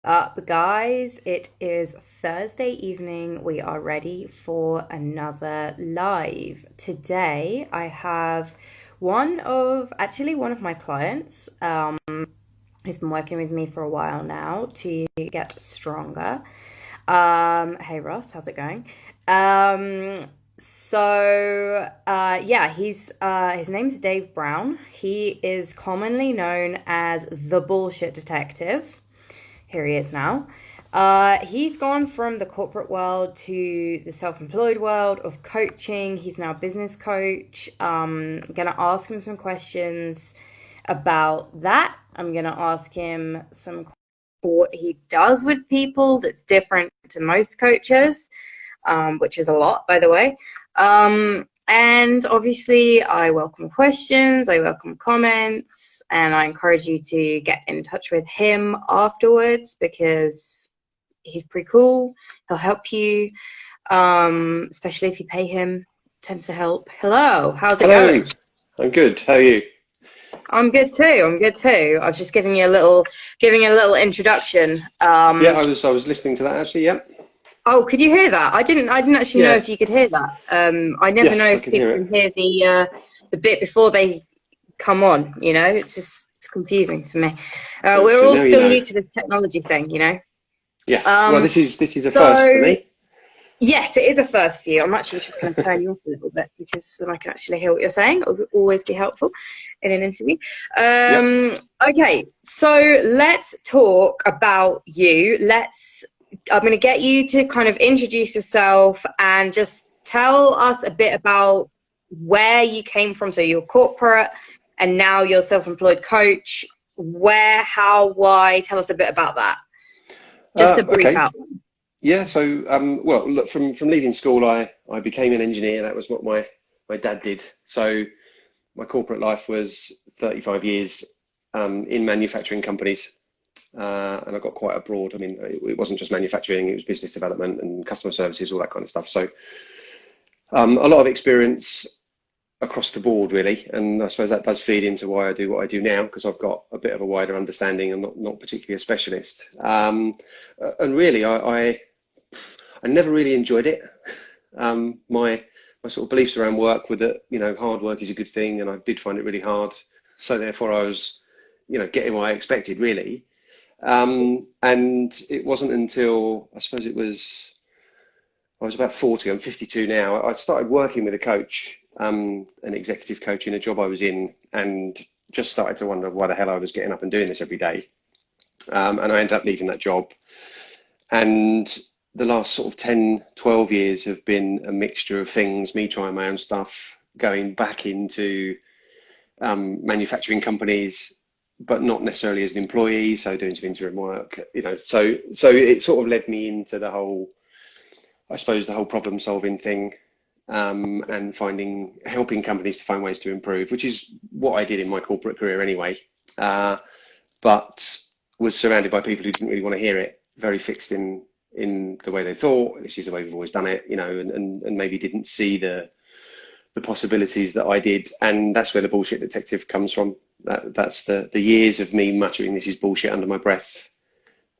Up, guys? It is Thursday evening. We are ready for another live. Today, I have one of my clients. He's been working with me for a while now to get stronger. Hey Ross, how's it going? Um, yeah, he's his name's Dave Brown. He is commonly known as the Bullshit Detective. Here he is now. He's gone from the corporate world to the self-employed world of coaching. He's now a business coach. I'm gonna ask him some questions about that. I'm gonna ask him what he does with people that's different to most coaches, which is a lot, by the way. And obviously, I welcome questions, I welcome comments, and I encourage you to get in touch with him afterwards because he's pretty cool. He'll help you, especially if you pay him. Tends to help. Hello, how's it Hello, going? I'm good. How are you? I'm good too. I'm good too. I was just giving you a little introduction. Yeah, I was listening to that actually. Yep. Oh, could you hear that? I didn't actually know Yeah. if you could hear that. I never know Yes, I if can hear people it. can hear the bit before they come on. It's confusing to me. We're So all now you still know. new to this technology thing. Yes. Well, Um, this is a first for so me. yes, it is a first for you. I'm actually just going to turn you off a little bit because then I can actually hear what you're saying. It will always be helpful in an interview. Yep. Um, okay, so let's talk about you. I'm going to get you to kind of introduce yourself and just tell us a bit about where you came from. So you're corporate and now you're self-employed coach. Where, how, why? Tell us a bit about that. Just a brief Okay. outline. Yeah. So well, look, from leaving school, I became an engineer. That was what my dad did. So my corporate life was 35 years in manufacturing companies. And I got quite abroad. I mean, it wasn't just manufacturing; it was business development and customer services, all that kind of stuff. So, a lot of experience across the board, really. And I suppose that does feed into why I do what I do now, because I've got a bit of a wider understanding and not particularly a specialist. And really, I never really enjoyed it. My sort of beliefs around work were that, hard work is a good thing, and I did find it really hard. So therefore, I was, getting what I expected, really. And it wasn't until I suppose I was about 40, I'm 52 now. I started working with a coach, an executive coach in a job I was in, and just started to wonder why the hell I was getting up and doing this every day. And I ended up leaving that job. And the last sort of 10, 12 years have been a mixture of things, me trying my own stuff, going back into manufacturing companies, but not necessarily as an employee, so doing some interim work, so it sort of led me into I suppose, the whole problem solving thing, and helping companies to find ways to improve, which is what I did in my corporate career anyway. Uh, but was surrounded by people who didn't really want to hear it, very fixed in the way they thought. This is the way we've always done it, and maybe didn't see the possibilities that I did, and that's where the bullshit detective comes from. That's the years of me muttering this is bullshit under my breath,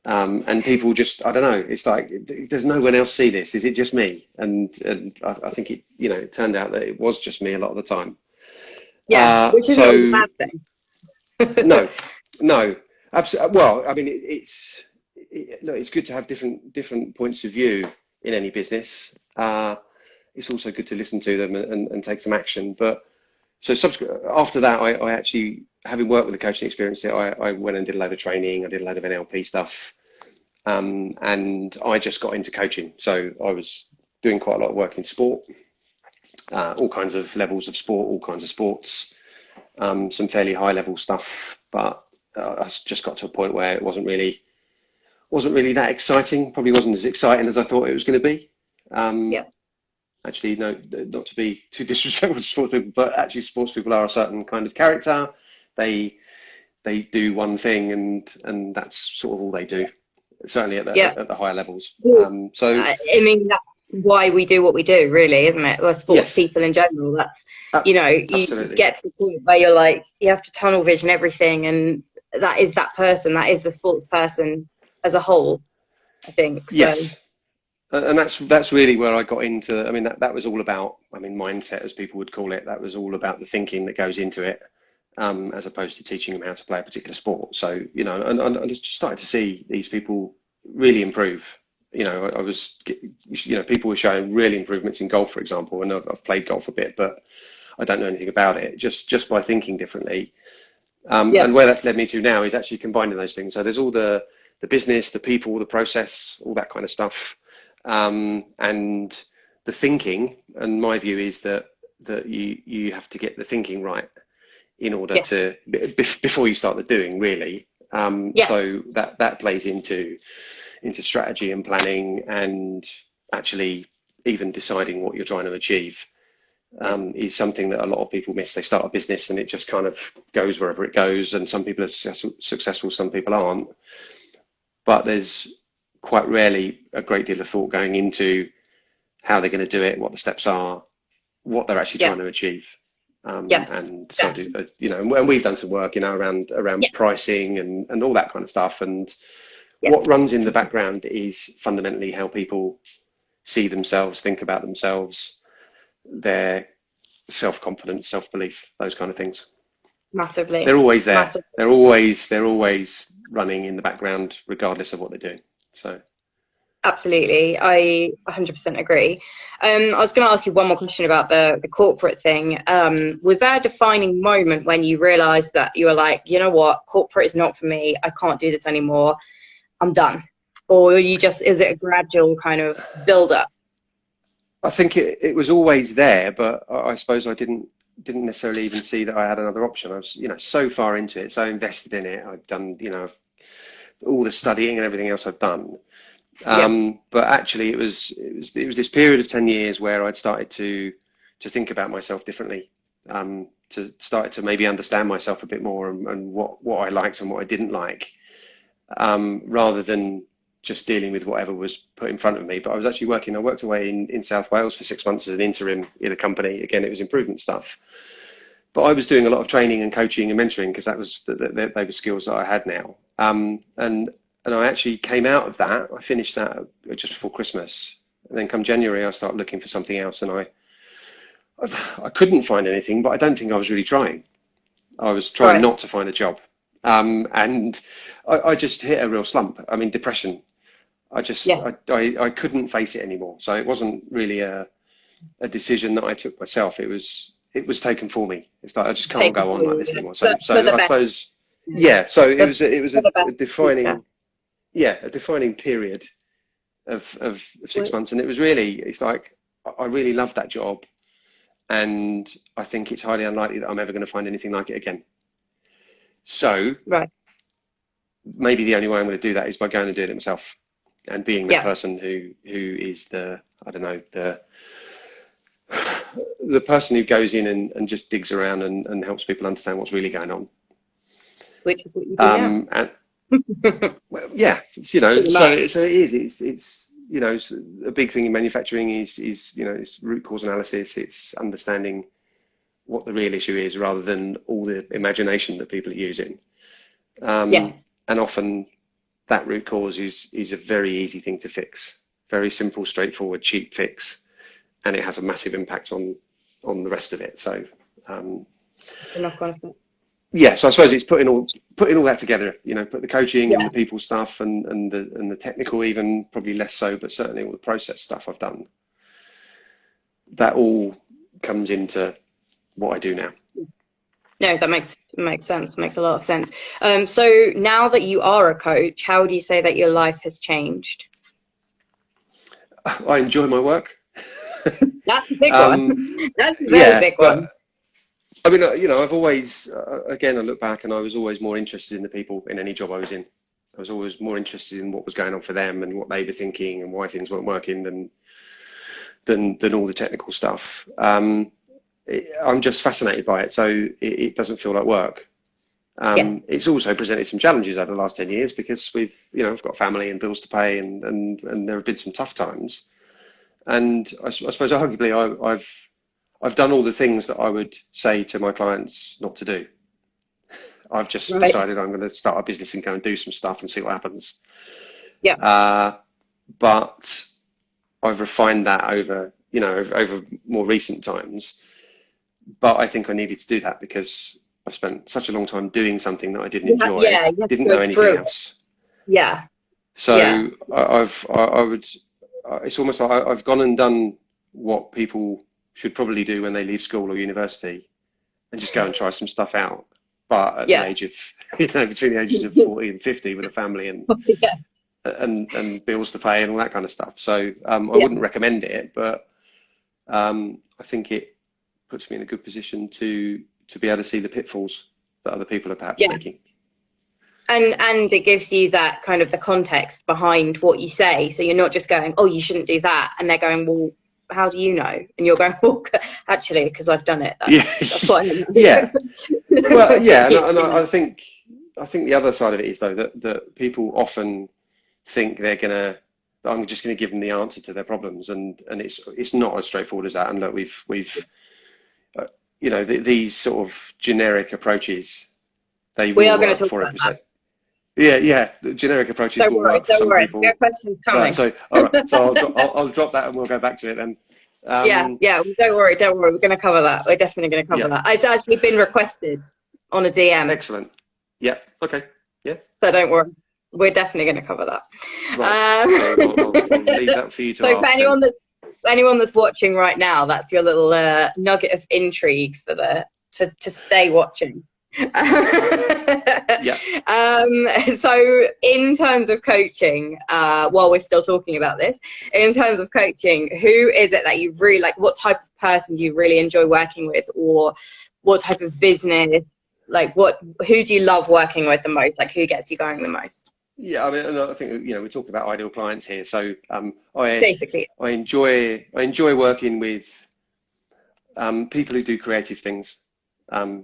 and people just, I don't know, it's like, does no one else see this? Is it just me? And I think it turned out that it was just me a lot of the time. Yeah, which isn't always a So bad thing. no, no, absolutely. Well, I mean, look, it's good to have different points of view in any business. It's also good to listen to them and take some action. But so after that, I actually, having worked with the coaching experience, I went and did a load of training. I did a load of NLP stuff. And I just got into coaching. So I was doing quite a lot of work in sport, all kinds of levels of sport, all kinds of sports, some fairly high level stuff. But I just got to a point where it wasn't really that exciting. Probably wasn't as exciting as I thought it was going to be. Um, Yeah. Actually, no, not to be too disrespectful to sports people, but actually, sports people are a certain kind of character. They they do one thing, and that's sort of all they do. Certainly at Yeah. the higher levels. Well, So I mean, that's why we do what we do, really, isn't it? We're sports yes, people in general. You absolutely. get to the point where you're like, you have to tunnel vision everything, and that is that person, that is the sports person. as a whole, I think. So Yes. And that's really where I got into. I mean, that was all about, I mean, mindset, as people would call it. That was all about the thinking that goes into it, as opposed to teaching them how to play a particular sport. So, and I just started to see these people really improve. I was, people were showing real improvements in golf, for example, and I've played golf a bit, but I don't know anything about it. Just by thinking differently. yeah, And where that's led me to now is actually combining those things. So there's all the business, the people, the process, all that kind of stuff, and the thinking. And my view is that you have to get the thinking right in order yeah, to before you start the doing, really. yeah, So that plays into strategy and planning, and actually even deciding what you're trying to achieve. yeah, Is something that a lot of people miss. They start a business and it just kind of goes wherever it goes, and some people are successful, some people aren't. But there's quite rarely a great deal of thought going into how they're going to do it, what the steps are, what they're actually yeah, trying to achieve. yes, And so, definitely. and we've done some work, around Yeah, pricing and all that kind of stuff. And yeah, what runs in the background is fundamentally how people see themselves, think about themselves, their self-confidence, self-belief, those kind of things. massively, They're always there. massively. They're always running in the background, regardless of what they're doing. So Absolutely, I 100% agree. I was going to ask you one more question about the corporate thing. Was there a defining moment when you realised that you were like, you know what, corporate is not for me. I can't do this anymore. I'm done. Or you just, is it a gradual kind of build up? I think it was always there, but I suppose I didn't necessarily even see that I had another option. I was, so far into it, so invested in it. I've done, all the studying and everything else I've done. Yeah, But actually, it was this period of 10 years where I'd started to think about myself differently, to start to maybe understand myself a bit more, and what I liked and what I didn't like, rather than just dealing with whatever was put in front of me. But I worked away in South Wales for 6 months as an interim in a company. Again, it was improvement stuff. But I was doing a lot of training and coaching and mentoring, because they were skills that I had now. And I actually came out of that. I finished that just before Christmas. And then come January, I started looking for something else, and I couldn't find anything, but I don't think I was really trying. I was trying right. not to find a job. And I just hit a real slump. I mean, depression. I just Yeah, I couldn't face it anymore. So it wasn't really a decision that I took myself. It was taken for me. It's like I just it's can't taken go on for like you, this yeah. anymore. So But for so the I best, suppose, yeah. So it the, was it was for the a best future. defining, yeah, a defining period of 6 months, and it's like I really loved that job, and I think it's highly unlikely that I'm ever going to find anything like it again. So Right. maybe the only way I'm going to do that is by going and doing it myself, and being that Yeah. person who is the, I don't know, the person who goes in and just digs around and helps people understand what's really going on. Which is what you do now. And well, yeah, Pretty so much. so it is. It's a big thing in manufacturing is it's root cause analysis. It's understanding what the real issue is, rather than all the imagination that people are using. Yeah. And often that root cause is a very easy thing to fix. Very simple, straightforward, cheap fix, and it has a massive impact on the rest of it. So The knock on effect. yeah, so I suppose it's putting all that together. Put the coaching and Yeah. the people stuff, and the technical, even probably less so, but certainly all the process stuff I've done. That all comes into what I do now. No, that makes sense. Makes a lot of sense. So now that you are a coach, how do you say that your life has changed? I enjoy my work. That's a big one. Um, That's a very yeah, big one. but I mean, I've always, again, I look back and I was always more interested in the people in any job I was in. I was always more interested in what was going on for them and what they were thinking and why things weren't working than all the technical stuff. I'm just fascinated by it, so it doesn't feel like work. Yeah. It's also presented some challenges over the last 10 years, because I've got family and bills to pay, and there have been some tough times. And I suppose arguably I've done all the things that I would say to my clients not to do. I've just Right. decided I'm going to start a business and go and do some stuff and see what happens. Yeah. But I've refined that over, over more recent times. But I think I needed to do that because I spent such a long time doing something that I didn't enjoy, Yeah, you have to didn't go know anything through it. else. Yeah, yeah, So I would, it's almost like I've gone and done what people should probably do when they leave school or university and just go and try some stuff out. But at the yeah. age of, between the ages of 40 and 50 with a family Yeah, and bills to pay and all that kind of stuff. So I yeah, wouldn't recommend it, but I think it puts me in a good position to be able to see the pitfalls that other people are perhaps yeah. making. And it gives you that kind of the context behind what you say. So you're not just going, oh, you shouldn't do that. And they're going, well, how do you know? And you're going, well, actually, because I've done it. Yeah, That's what I know. yeah. Well, yeah, and You know. I think the other side of it is though that people often think I'm just gonna give them the answer to their problems, and it's not as straightforward as that. And look, we've these sort of generic approaches, they We will are going to work talk for about that. 1%. Yeah, the generic approaches will work for Don't some worry. There are people. questions Right, coming. so all right, so I'll drop that and we'll go back to it then. Yeah, Um, yeah. Don't worry. Don't worry. We're going to cover that. We're definitely going to cover yeah, that. It's actually been requested on a DM. excellent. Yeah, okay, yeah, So don't worry. We're definitely going to cover that. right. So I'll leave that for you to So for ask then. anyone that's watching right now, that's your little nugget of intrigue for to stay watching. Yeah. So in terms of coaching, while we're still talking about this, in terms of coaching, who is it that you really like? What type of person do you really enjoy working with, or what type of business? Like, who do you love working with the most? Like, who gets you going the most? Yeah, I mean, and I think we're talking about ideal clients here. So I Basically, I enjoy working with people who do creative things,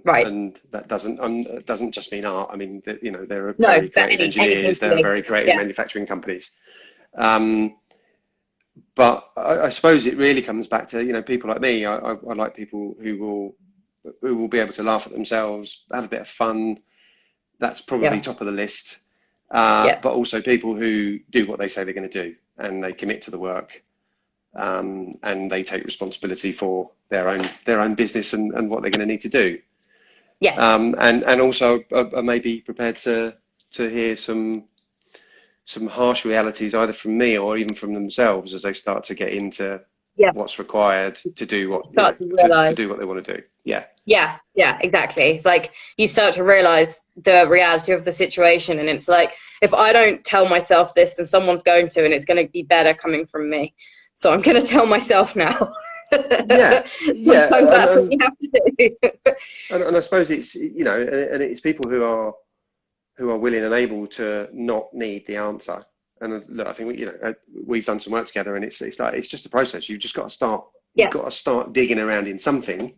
right? and that doesn't just mean art. I mean, there are No, very but creative anything engineers, there are very creative. creative Yeah, manufacturing companies. Um, but I suppose it really comes back to people like me. I like people who will be able to laugh at themselves, have a bit of fun. That's probably yeah, top of the list. yeah. But also people who do what they say they're going to do and they commit to the work, and they take responsibility for their own business and what they're going to need to do. Yeah. And also are maybe prepared to hear some harsh realities either from me or even from themselves as they start to get into Yeah, what's required to do what start to to realize. do what they want to do. Yeah. Yeah, exactly. It's like you start to realize the reality of the situation, and it's like if I don't tell myself this, then someone's going to, and it's going to be better coming from me. So I'm going to tell myself now. Yeah, Sometimes yeah, that's what you have to do. and I suppose it's and it's people who are willing and able to not need the answer. And look, I think we've done some work together, and it's just a process. You've just got to start. You've Yeah, got to start digging around in something,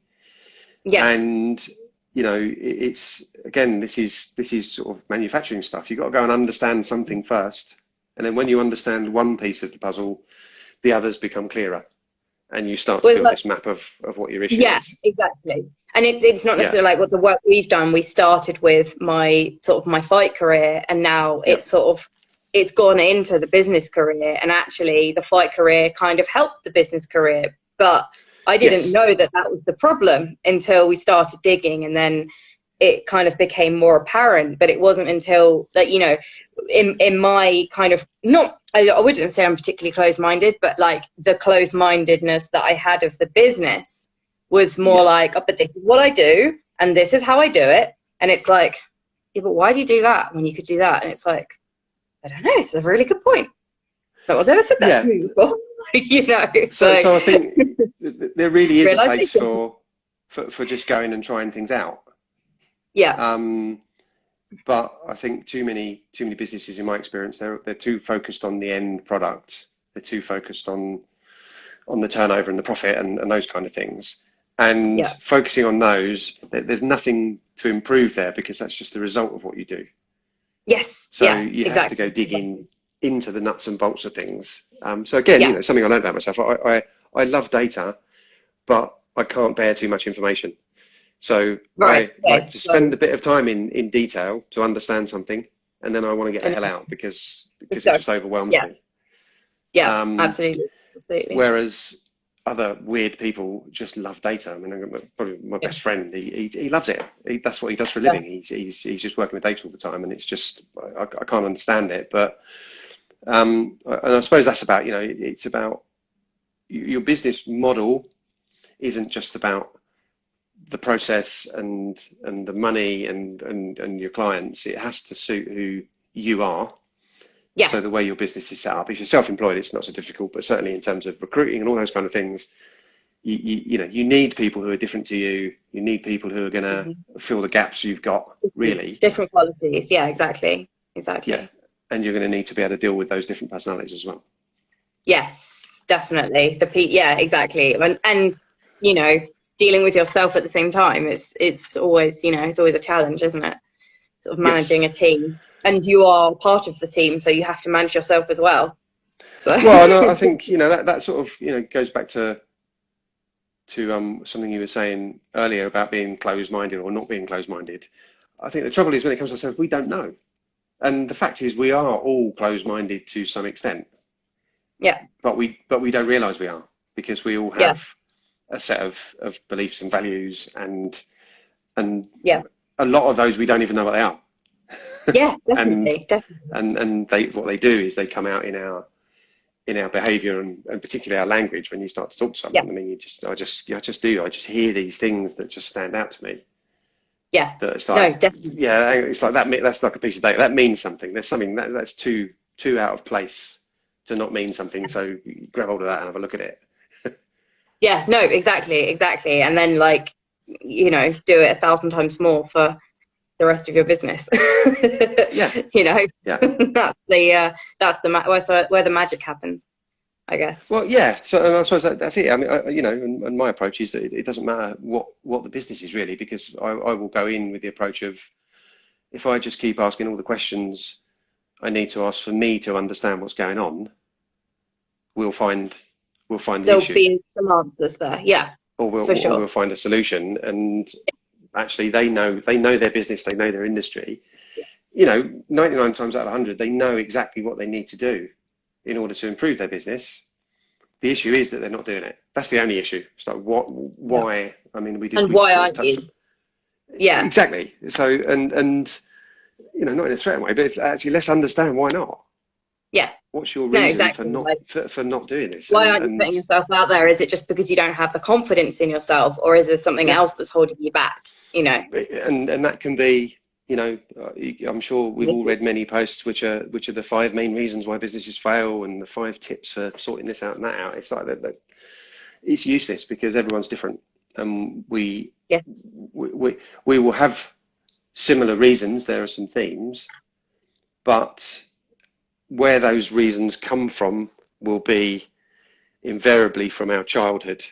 yeah, and it's again this is sort of manufacturing stuff. You've got to go and understand something first, and then when you understand one piece of the puzzle, the others become clearer, and you start to well, it's build like, this map of what your issue yeah, is. exactly. And it's not Yeah, necessarily like what the work we've done. We started with my fight career, and now yeah, it's gone into the business career, and actually the fight career kind of helped the business career. But I didn't yes, know that was the problem until we started digging, and then it kind of became more apparent. But it wasn't until that, in my kind of not, I wouldn't say I'm particularly closed-minded, but like the closed-mindedness that I had of the business was more yeah, like, oh, but this is what I do, and this is how I do it. And it's like, yeah, but why do you do that when you could do that? And it's like, I don't know. It's a really good point. No one's ever said that to yeah. me before. So, So so I think there really is a place realization. for just going and trying things out. Yeah. Um, but I think too many businesses, in my experience, they're too focused on the end product. They're too focused on the turnover and the profit and those kind of things. And Yeah. focusing on those, there's nothing to improve there because that's just the result of what you do. Yes. So Yeah. you have to go Exactly. digging into the nuts and bolts of things. So again, Yeah. something I learned about myself. I love data, but I can't bear too much information. So Right. I like Okay. to spend So a bit of time in detail to understand something, and then I want to get the And hell out because it so, just overwhelms yeah, me. yeah, Um, absolutely, absolutely. Whereas other weird people just love data. I mean, probably my Yeah, best friend, he loves it. That's what he does for a yeah. living. He's just working with data all the time, and it's just I can't understand it. But and I suppose that's about, it's about your business model isn't just about the process and the money and your clients. It has to suit who you are. Yeah. So the way your business is set up, if you're self-employed, it's not so difficult, but certainly in terms of recruiting and all those kind of things, you need people who are different to you. You need people who are going to Mhm. fill the gaps you've got, really. Different qualities. Yeah, exactly. Yeah. Exactly. And you're going to need to be able to deal with those different personalities as well. Yes, definitely. Yeah, exactly. And you know, dealing with yourself at the same time, it's always, it's always a challenge, isn't it? Sort of Yes. managing a team. And you are part of the team, so you have to manage yourself as well. So Well, no, I think, that sort of, goes back to something you were saying earlier about being closed-minded or not being closed-minded. I think the trouble is when it comes to ourselves, we don't know. And the fact is we are all closed-minded to some extent, yeah, but we don't realize we are, because we all yeah, have a set of beliefs and values, and yeah, a lot of those we don't even know what they are. yeah, And definitely, definitely. what they do is they come out in our behavior, and particularly our language. When you start to talk to Yeah, someone, I mean, I just hear these things that just stand out to me. yeah. That it's No, like, definitely. yeah, it's like that. That's like a piece of data. That means something. There's something that's too out of place to not mean something. So you grab hold of that and have a look at it. Yeah, no, exactly, exactly. And then like, do it 1,000 times more for the rest of your business. Yeah, you know, yeah. where the magic happens, I guess. Well, yeah. So, and I suppose that's it. I mean, and my approach is that it doesn't matter what the business is really, because I will go in with the approach of, if I just keep asking all the questions I need to ask for me to understand what's going on, we'll find we'll find the There'll issue, be some answers there. Yeah, or we'll for or sure. we'll find a solution. And actually, they know their business, they know their industry. 99 times out of 100, they know exactly what they need to do in order to improve their business. The issue is that they're not doing it. That's the only issue. It's like, Yeah. why? I mean, And we why sort of aren't touched. you? Yeah, Exactly. So, and not in a threatening way, but it's actually, let's understand why not. yeah. What's your No, reason for exactly. not Like, for not doing this? why And aren't you and putting yourself out there? Is it just because you don't have the confidence in yourself, or is there something yeah, else that's holding you back? and that can be, I'm sure we've all read many posts which are the 5 main reasons why businesses fail, and the 5 tips for sorting this out and that out. It's like that it's useless, because everyone's different, and Yeah, we will have similar reasons. There are some themes, but where those reasons come from will be invariably from our childhood.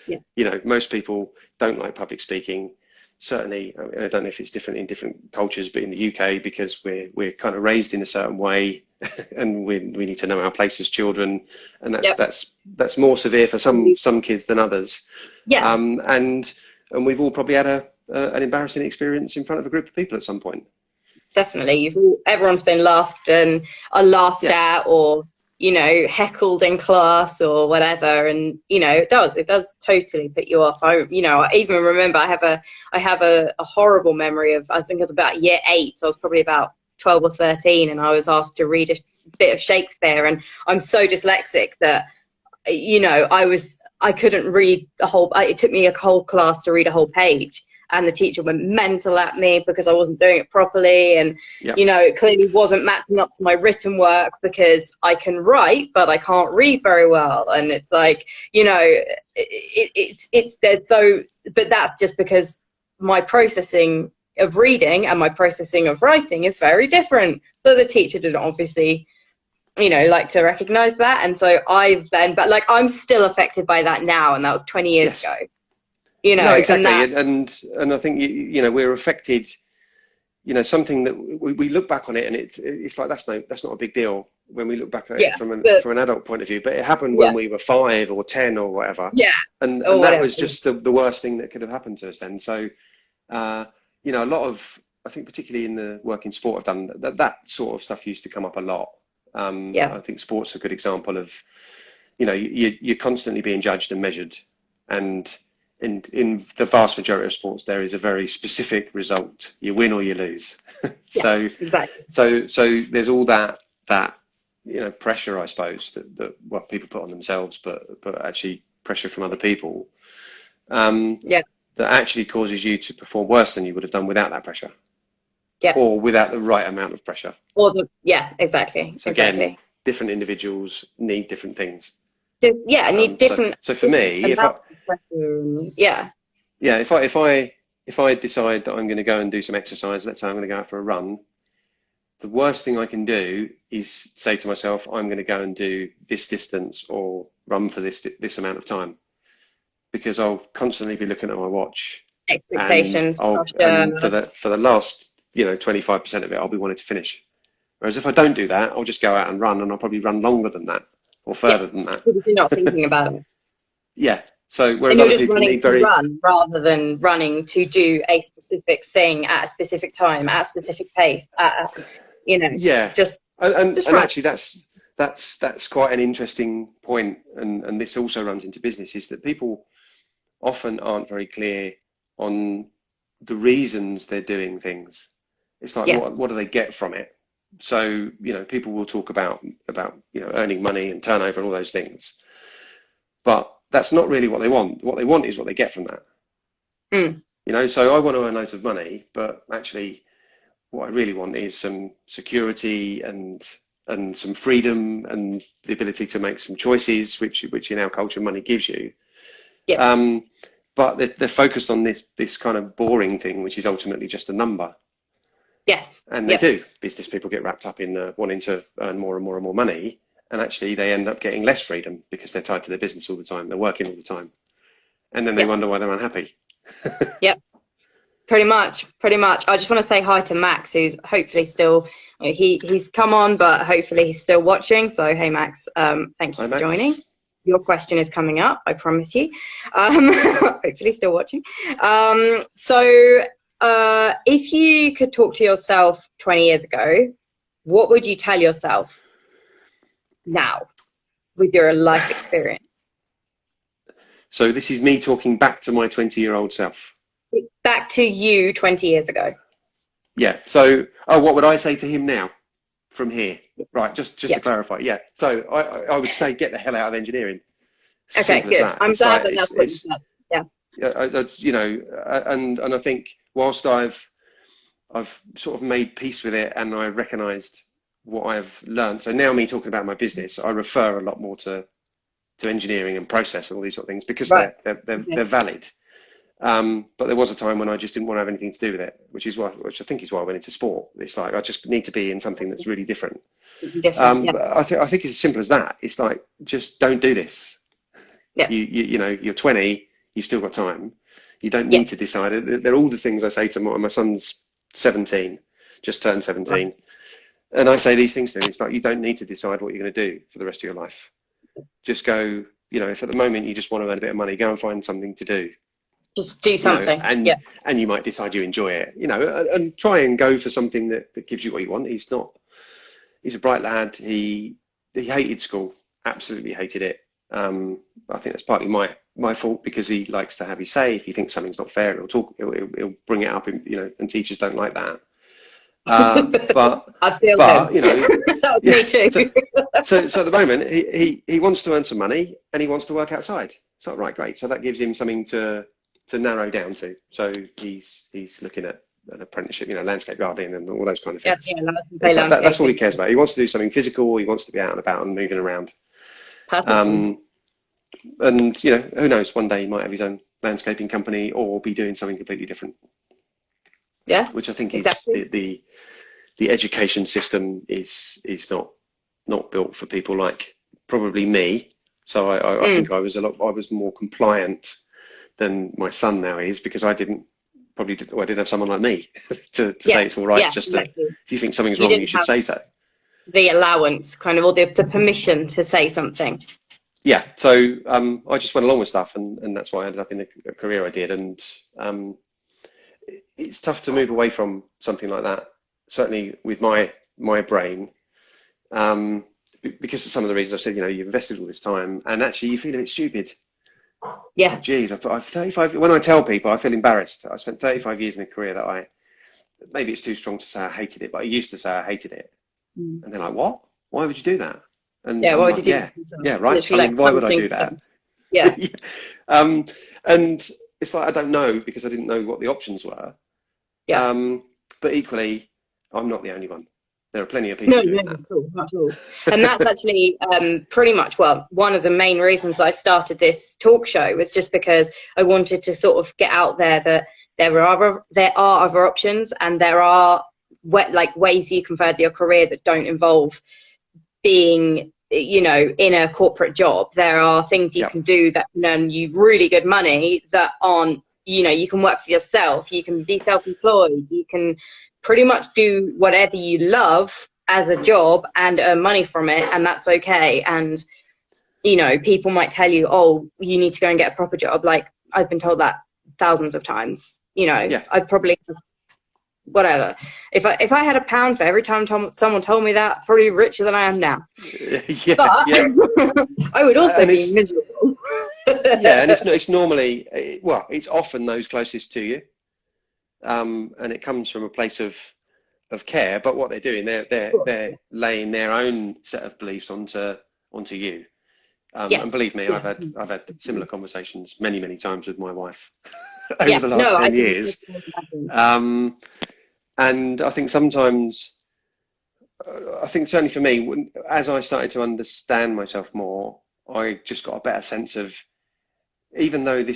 yeah, Most people don't like public speaking. Certainly, I mean, I don't know if it's different in different cultures, but in the UK, because we're kind of raised in a certain way, and we need to know our place as children, and that's yep, that's that's more severe for some kids than others. yeah. And we've all probably had an embarrassing experience in front of a group of people at some point. Definitely. Everyone's been laughed Yeah, at, or heckled in class or whatever, and it does totally put you off. I even remember I have a horrible memory of, I think it was about year 8, so I was probably about 12 or 13, and I was asked to read a bit of Shakespeare, and I'm so dyslexic that I couldn't read a whole. It took me a whole class to read a whole page, and the teacher went mental at me because I wasn't doing it properly, and yeah, it clearly wasn't matching up to my written work, because I can write but I can't read very well, and it's like, it's there's so, but that's just because my processing of reading and my processing of writing is very different. So the teacher didn't obviously like to recognize that. And so but like, I'm still affected by that now. And that was 20 years yes, ago, no, and exactly, that, and I think we're affected. Something that we look back on it, and it's like, that's not a big deal when we look back at it yeah, from but an adult point of view. But it happened yeah, when we were 5 or 10 or whatever, yeah, or and that whatever. was just the worst thing that could have happened to us then. So a lot of I think particularly in the working sport I've done, that sort of stuff used to come up a lot. Yeah. I think sport's a good example of, you're constantly being judged and measured, and in the vast majority of sports, there is a very specific result. You win or you lose. Yeah, So, exactly. so there's all that pressure, I suppose, that what people put on themselves, but actually pressure from other people, Yeah. that actually causes you to perform worse than you would have done without that pressure, Yeah. or without the right amount of pressure. Yeah, exactly. So again, Exactly. different individuals need different things. Yeah, I need So different so for me, if I amounts of pressure. Yeah. yeah, if I decide that I'm going to go and do some exercise, let's say I'm going to go out for a run, the worst thing I can do is say to myself, I'm going to go and do this distance or run for this amount of time, because I'll constantly be looking at my watch, and Expectations, for pressure. the last 25% of it, I'll be wanting to finish. Whereas if I don't do that, I'll just go out and run, and I'll probably run longer than that or Yeah. further than that. Because you're not thinking about it. Yeah. So And whereas you're other just people running need to very, run rather than running to do a specific thing at a specific time, at a specific pace, you know, yeah, just and run. actually that's quite an interesting point, and this also runs into business, is that people often aren't very clear on the reasons they're doing things. It's like, Yeah. what do they get from it? So, people will talk about earning money and turnover and all those things, but that's not really what they want. What they want is what they get from that. Mm. So I want to earn loads of money, but actually what I really want is some security and some freedom and the ability to make some choices, which in our culture money gives you. Yeah. Um, but they're focused on this kind of boring thing, which is ultimately just a number. Yes. And they Yep. do. Business people get wrapped up in wanting to earn more and more and more money, and actually they end up getting less freedom because they're tied to their business all the time. They're working all the time, and then they Yep. wonder why they're unhappy. Yep. Pretty much. Pretty much. I just want to say hi to Max, who's hopefully still he's come on, but hopefully he's still watching. So hey, Max, thank you Hi, for joining. Max. Your question is coming up, I promise you. Hopefully still watching. If you could talk to yourself 20 years ago, what would you tell yourself now with your life experience? So this is me talking back to my 20-year-old self. Back to you 20 years ago. Yeah. So, what would I say to him now from here? Right. Just to Yeah. clarify. Yeah. So I would say get the hell out of engineering. It's as Okay, simple as good. that. I'm It's glad like that that's what you said. Yeah. and I think whilst I've sort of made peace with it, and I recognised what I've learned. So now me talking about my business, I refer a lot more to engineering and process and all these sort of things, because Right. they're Okay. valid. But there was a time when I just didn't want to have anything to do with it, which I think is why I went into sport. It's like I just need to be in something that's really different. Different. Yeah. But I think it's as simple as that. It's like, just don't do this. Yeah. You're 20, you've still got time. You don't Yeah. need to decide. They're all the things I say to my son's 17, just turned Right. 17, and I say these things to him. It's like, you don't need to decide what you're going to do for the rest of your life. Just go. If at the moment you just want to earn a bit of money, go and find something to do. Just do something. Yeah. And you might decide you enjoy it. And try and go for something that gives you what you want. He's a bright lad. He hated school, absolutely hated it. I think that's partly my fault, because he likes to have his say. If he thinks something's not fair, he'll bring it up, and teachers don't like that. But I feel him. but That was yeah. me too. So at the moment he wants to earn some money, and he wants to work outside. So right, great. So that gives him something to narrow down to. So he's looking at an apprenticeship, landscape gardening and all those kind of Yeah, things. yeah, It's like that's all he landscaping. cares about. He wants to do something physical. He wants to be out and about and moving around. Perfect. Um, and who knows? One day he might have his own landscaping company, or be doing something completely different. Yeah, Which I think is exactly. the education system is not built for people like probably me. So I Mm. think I was more compliant than my son now is, because I didn't have someone like me to Yeah, say it's all right. yeah, Just exactly. if you think something's You wrong, you didn't should have say so. the allowance, kind of, or the permission to say something. Yeah. So I just went along with stuff, and that's why I ended up in the career I did. And it's tough to move away from something like that. Certainly with my brain, because of some of the reasons I've said. You've invested all this time, and actually you feel a bit stupid. It's Yeah. like, geez, I've 35. When I tell people, I feel embarrassed. I spent 35 years in a career that maybe it's too strong to say I hated it, but I used to say I hated it. Mm. And they're like, what? Why would you do that? And Yeah. I'm Why would like, you do yeah, that? yeah, right. I Literally mean, like why would I punching do that? them. Yeah. um, and it's like, I don't know because I didn't know what the options were. Yeah. Um, but equally, I'm not the only one. There are plenty of No, people no, doing not that. at all, not at all. And that's actually pretty much, well, one of the main reasons I started this talk show was just because I wanted to sort of get out there that there are other options, and there are ways you can further your career that don't involve being, in a corporate job. There are things you Yeah, can do that can earn you really good money that aren't, you can work for yourself, you can be self-employed, you can pretty much do whatever you love as a job and earn money from it, and that's okay. And people might tell you, oh, you need to go and get a proper job. Like, I've been told that thousands of times. yeah, I'd probably, whatever, if I had a pound for every time someone told me that, probably richer than I am now. yeah, But yeah. I would also And be miserable. it's normally, well, it's often those closest to you, and it comes from a place of care. But what they're doing, they're laying their own set of beliefs onto you. Yeah, And believe me, yeah, I've had similar conversations many times with my wife over yeah. the last No, I 10 can years. imagine. Um, and I think sometimes, I think certainly for me, as I started to understand myself more, I just got a better sense of, even though am I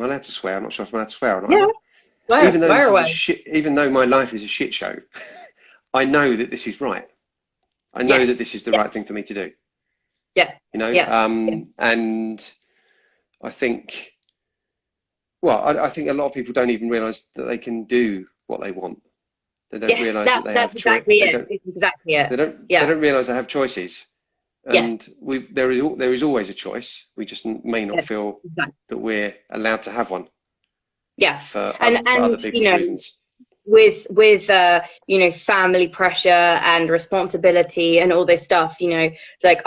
allowed to swear? I'm not sure if I'm allowed to swear or not, am Yeah, I? swear, Even though swear this is a away. shit, even though my life is a shit show, I know that this is right. I know that Yes, this is the yeah, right thing for me to do, yeah, yeah, yeah. and I think, well, I think a lot of people don't even realize that they can do what they want. They don't Yes, realize that they that's have choice. exactly it. It's exactly it. They Yeah, don't realize they have choices. yeah, And there is always a choice. We just may not yeah, feel exactly. that we're allowed to have one Yeah, for other and people's reasons. with family pressure and responsibility and all this stuff, it's like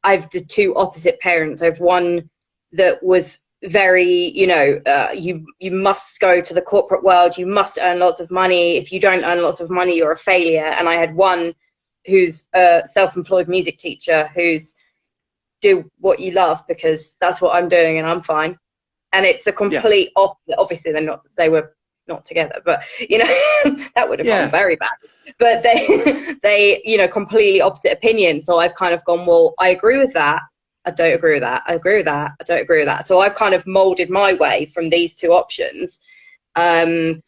I've the two opposite parents. I've one that was very, you must go to the corporate world, you must earn lots of money. If you don't earn lots of money, you're a failure. And I had one who's a self-employed music teacher, who's do what you love because that's what I'm doing and I'm fine. And it's a Yeah, complete opposite. Obviously they were not together, but that would have gone yeah, very bad. But they completely opposite opinions. So I've kind of gone, well, I agree with that, I don't agree with that, I agree with that, I don't agree with that. So I've kind of molded my way from these two options. And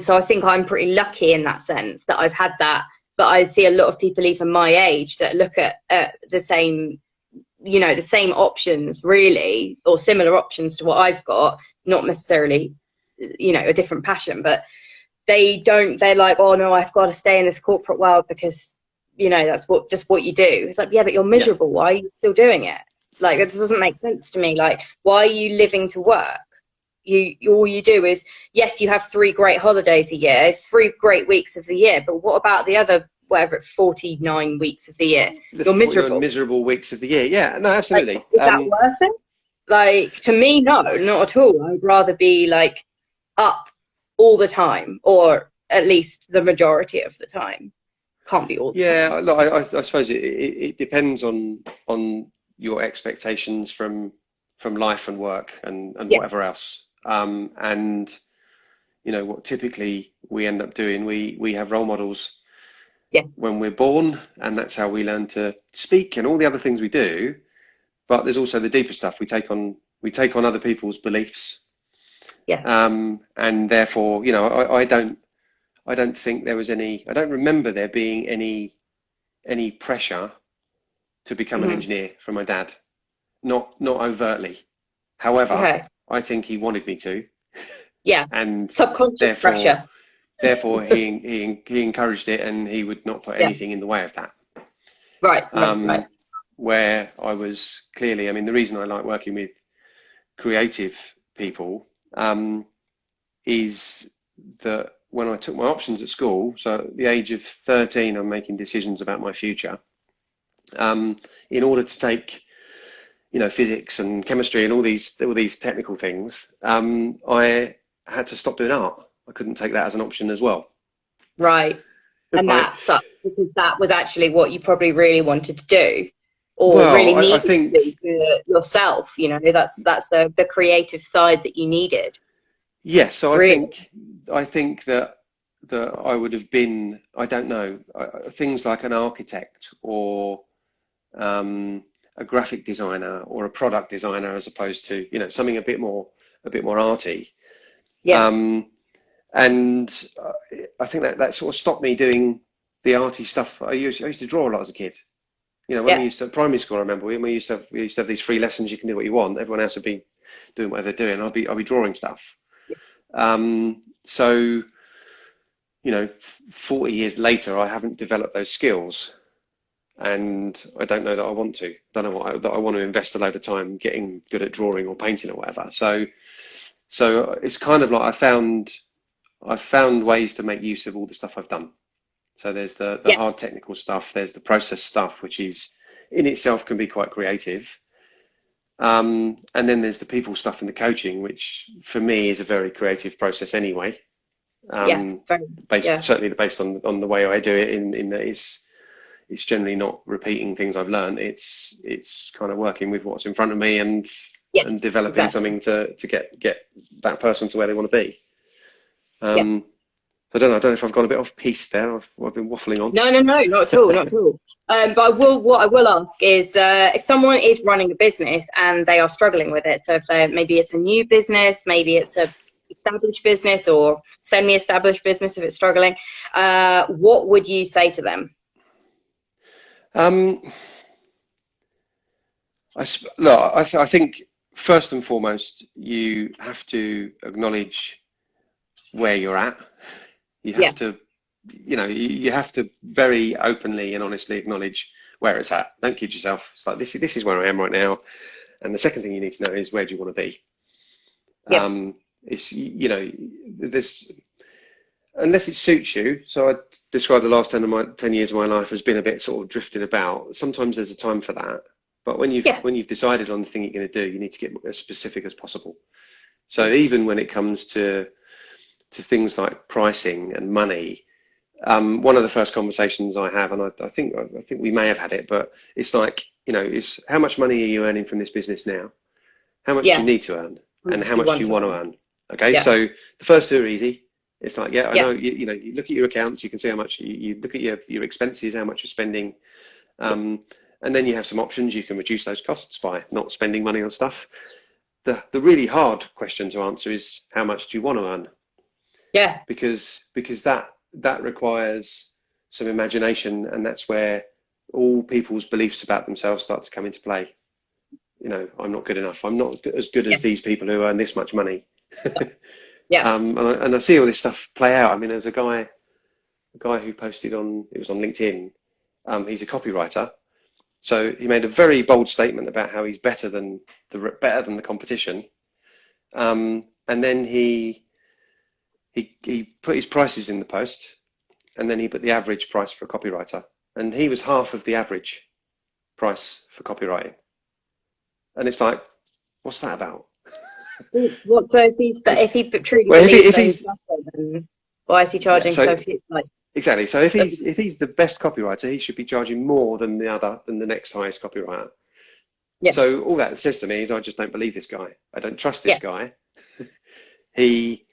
so I think I'm pretty lucky in that sense that I've had that. But I see a lot of people even my age that look at the same, the same options really, or similar options to what I've got, not necessarily, a different passion, but they're like, oh no, I've got to stay in this corporate world because, that's what you do. It's like, yeah, but you're yeah, miserable. Why are you still doing it? Like, it doesn't make sense to me. Like, why are you living to work? You all you do is, yes, you have 3 great holidays a year, 3 great weeks of the year, but what about the other, whatever, 49 weeks of the year? the You're 49 miserable. miserable weeks of the year. Yeah, no, Like, absolutely. is that worth it? Like, to me, no, not at all. I'd rather be like up all the time, or at least the majority of the time. Can't be all the time. Yeah, look, I suppose it depends on your expectations from life and work and Yeah, whatever else. And what typically we end up doing, we have role models yeah, when we're born, and that's how we learn to speak and all the other things we do. But there's also the deeper stuff. We take on other people's beliefs, yeah. and therefore, I don't think there was any. I don't remember there being any pressure to become an Hmm. engineer from my dad. Not overtly. However, Okay. I think he wanted me to, Yeah. and Subconscious therefore, pressure. therefore he encouraged it, and he would not put Yeah. anything in the way of that. Right. Right. Right. Um, where I was clearly, I mean, the reason I like working with creative people is that when I took my options at school, so at the age of 13, I'm making decisions about my future. In order to take, physics and chemistry and all these technical things, I had to stop doing art. I couldn't take that as an option as well. Right. And Right. that sucks because that was actually what you probably really wanted to do or really Well, I needed to do think for yourself. That's the creative side that you needed, yes. So really. I think that I would have been, I don't know, things like an architect or a graphic designer or a product designer, as opposed to something a bit more arty. Yeah. Um, and I think that sort of stopped me doing the arty stuff. I used to draw a lot as a kid. When we Yeah. used to primary school, I remember we used to have these free lessons. You can do what you want. Everyone else would be doing what they're doing. I'll be drawing stuff. So 40 years later, I haven't developed those skills, and I don't know that I want to. Don't know that I want to invest a load of time getting good at drawing or painting or whatever. So it's kind of like I've found ways to make use of all the stuff I've done. So there's the Yeah. hard technical stuff, there's the process stuff, which is in itself can be quite creative. And then there's the people stuff and the coaching, which for me is a very creative process anyway. Yeah. Um, Very, based yeah. certainly based on the way I do it, in that it's generally not repeating things I've learned. It's kind of working with what's in front of me and Yes. and developing Exactly. something to get that person to where they want to be. Yeah. Um, I don't know if I've gone a bit off piece there. I've been waffling on. No, no, no, not at all, not at all. But what I will ask is, if someone is running a business and they are struggling with it, so if maybe it's a new business, maybe it's a established business or semi-established business if it's struggling, what would you say to them? Um, Look, I think first and foremost, you have to acknowledge where you're at. You Yeah, have to, you have to very openly and honestly acknowledge where it's at. Don't kid yourself. It's like this is where I am right now. And the second thing you need to know is, where do you want to be? yeah, It's this, unless it suits you. So I describe the last 10 years of my life as being a bit sort of drifting about. Sometimes there's a time for that. But when you've yeah, when you've decided on the thing you're going to do, you need to get as specific as possible. So even when it comes to things like pricing and money, one of the first conversations I have, and I think we may have had it, but it's like, it's how much money are you earning from this business now? How much do you yeah. need to earn? How And much how do you much do want you to want to earn? earn? Okay, Yeah, so the first two are easy. It's like, yeah, I yeah, know, you look at your accounts, you can see how much you look at your expenses, how much you're spending. yeah, And then you have some options. You can reduce those costs by not spending money on stuff. The really hard question to answer is, how much do you want to earn? yeah, Because that requires some imagination, and that's where all people's beliefs about themselves start to come into play. I'm not good enough. I'm not as good yeah, as these people who earn this much money. yeah. And I see all this stuff play out. I mean, there's a guy who posted it was on LinkedIn. He's a copywriter. So he made a very bold statement about how he's better than the competition. And then he put his prices in the post, and then he put the average price for a copywriter, and he was half of the average price for copywriting. And it's like, what's that about? What so if he truly Well, believes if that he's he's better, then why is he yeah, charging so so few? Like, exactly. So if he's the best copywriter, he should be charging more than the next highest copywriter. yeah, So all that says to me is, I just don't believe this guy. I don't trust this yeah, guy. He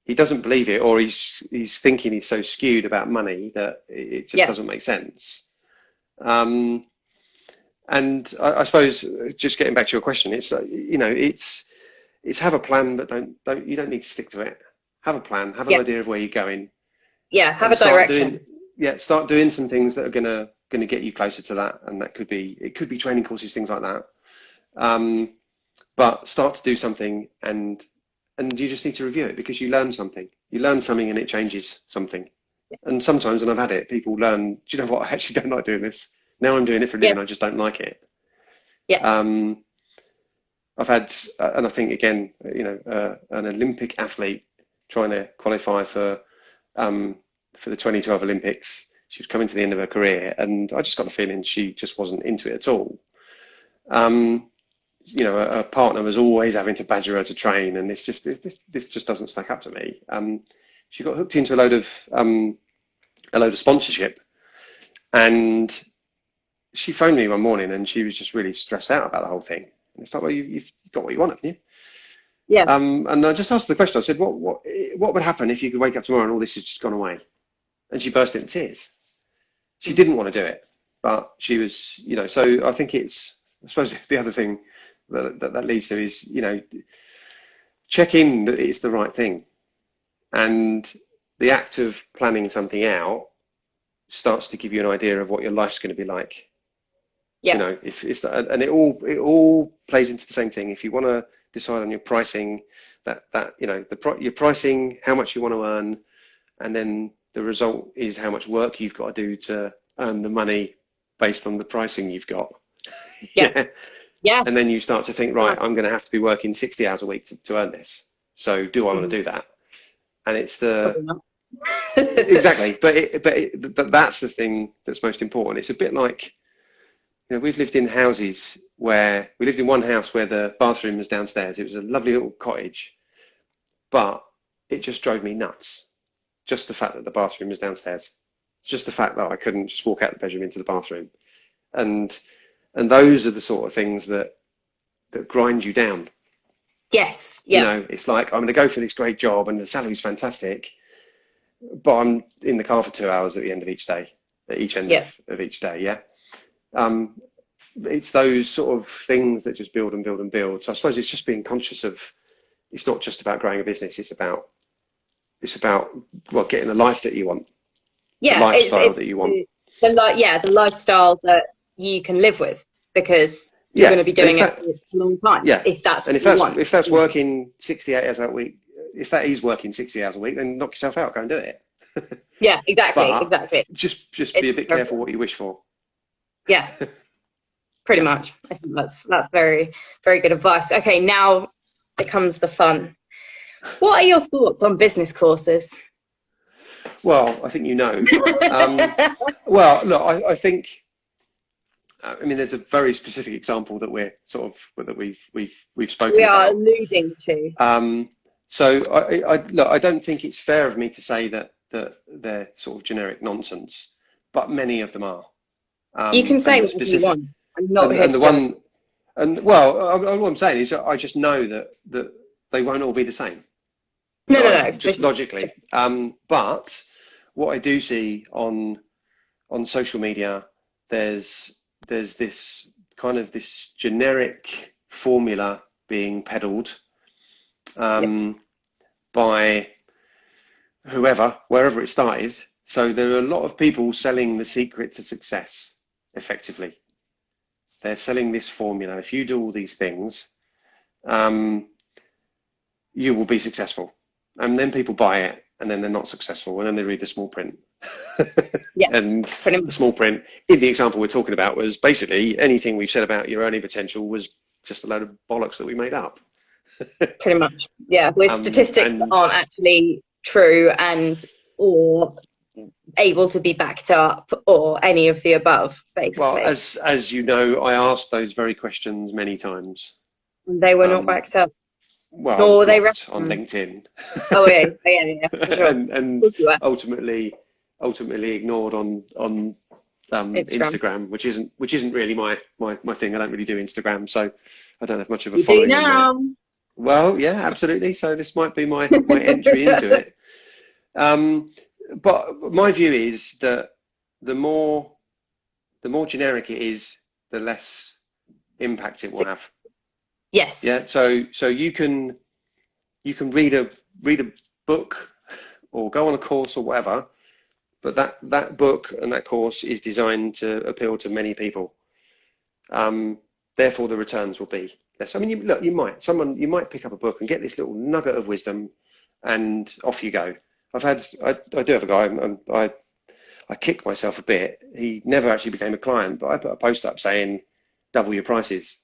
he doesn't believe it, or he's thinking he's so skewed about money that it just yeah, doesn't make sense. Um, and I suppose, just getting back to your question, it's it's have a plan, but you don't need to stick to it. Have a plan, have an yeah, idea of where you're going, yeah. Have and a direction. start doing some things that are gonna get you closer to that. And it could be training courses, things like that. Um, but start to do something, and you just need to review it, because you learn something. You learn something and it changes something. And sometimes, and I've had it, people learn, do you know what, I actually don't like doing this. Now I'm doing it for a Yeah, living, I just don't like it. yeah, Um, I've had, and I think again, an Olympic athlete trying to qualify for the 2012 Olympics. She was coming to the end of her career, and I just got the feeling she just wasn't into it at all. Um, her partner was always having to badger her to train, and this just doesn't stack up to me. She got hooked into a load of sponsorship, and she phoned me one morning, and she was just really stressed out about the whole thing. And it's like, well, you've got what you want, haven't you? Yeah. And I just asked her the question. I said, what would happen if you could wake up tomorrow and all this has just gone away? And she burst into tears. She didn't want to do it, but she was, so I think I suppose the other thing that leads to is, check in that it's the right thing. And the act of planning something out starts to give you an idea of what your life's going to be like. Yeah. If it's and it all plays into the same thing. If you want to decide on your pricing, your pricing, how much you want to earn, and then the result is how much work you've got to do to earn the money based on the pricing you've got. Yeah. Yeah. And then you start to think, right, I'm going to have to be working 60 hours a week to earn this. So do I want to do that? And it's exactly, but that's the thing that's most important. It's a bit like, we've lived in houses where we lived in one house where the bathroom was downstairs. It was a lovely little cottage, but it just drove me nuts. Just the fact that the bathroom was downstairs. It's just the fact that I couldn't just walk out the bedroom into the bathroom. And those are the sort of things that grind you down. Yes. Yeah. It's like, I'm going to go for this great job and the salary's fantastic, but I'm in the car for 2 hours at the end of each day, at each end of each day. Yeah. It's those sort of things that just build and build and build. So I suppose it's just being conscious of, it's not just about growing a business. It's about getting the life that you want. Yeah. The lifestyle that you want. The lifestyle that you can live with, because you're going to be doing it for a long time. Yeah. If that's what you want. If that's working 68 hours a week, if that is working 60 hours a week, then knock yourself out, go and do it. Yeah, exactly. But exactly. Just be a bit careful what you wish for. Yeah. Pretty much. I think that's very, very good advice. Okay, now it comes the fun. What are your thoughts on business courses? Well, I think well, look, I think, there's a very specific example that we've spoken We about. are alluding to. So I don't think it's fair of me to say that they're sort of generic nonsense, but many of them are. You can say what you want. I'm not here to judge. What I'm saying is I just know that they won't all be the same. No. Just logically. But what I do see on social media, there's this kind of this generic formula being peddled by wherever it started. So there are a lot of people selling the secret to success, effectively. They're selling this formula. If you do all these things, you will be successful. And then people buy it, and then they're not successful, and then they read the small print. And the small print, in the example we're talking about, was basically anything we've said about your earning potential was just a load of bollocks that we made up. Pretty much, yeah. With statistics that aren't actually true or able to be backed up, or any of the above, basically. Well, as you know, I asked those very questions many times. They were not backed up. Well, I was blocked on LinkedIn. Oh yeah. Sure. and ultimately ignored on Instagram, which isn't really my thing. I don't really do Instagram, so I don't have much of a following on there. Well, yeah, absolutely. So this might be my entry into it. But my view is that the more generic it is, the less impact it will have. Yes. Yeah. So you can read a book or go on a course or whatever, but that book and that course is designed to appeal to many people. Therefore, the returns will be less. I mean, you might pick up a book and get this little nugget of wisdom, and off you go. I do have a guy, and I kick myself a bit. He never actually became a client, but I put a post up saying double your prices.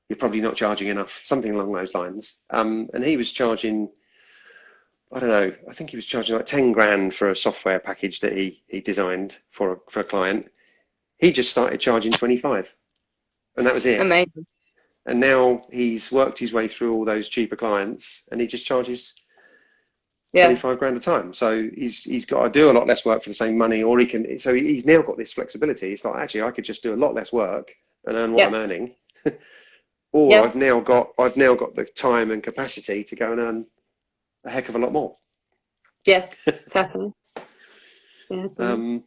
you're probably not charging enough, something along those lines. And he was charging, I don't know, I think he was charging like 10 grand for a software package that he designed for a client. He just started charging 25, and that was it. Amazing. And now he's worked his way through all those cheaper clients, and he just charges Yeah. 25 grand a time. So he's got to do a lot less work for the same money, or he can. So he's now got this flexibility. It's like, actually, I could just do a lot less work and earn what Yeah. I'm earning, or Yeah. I've now got the time and capacity to go and earn a heck of a lot more. Yeah. Definitely. Yeah.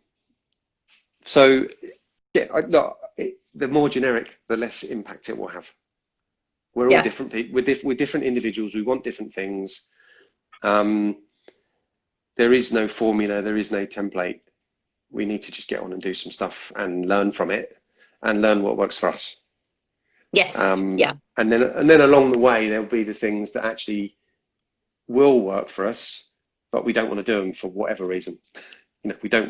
So yeah, look, the more generic, the less impact it will have. We're all Yeah. different people. We're different individuals. We want different things. There is no formula. There is no template. We need to just get on and do some stuff and learn from it and learn what works for us. Yes. Yeah. And then along the way, there'll be the things that actually will work for us, but we don't want to do them for whatever reason. We don't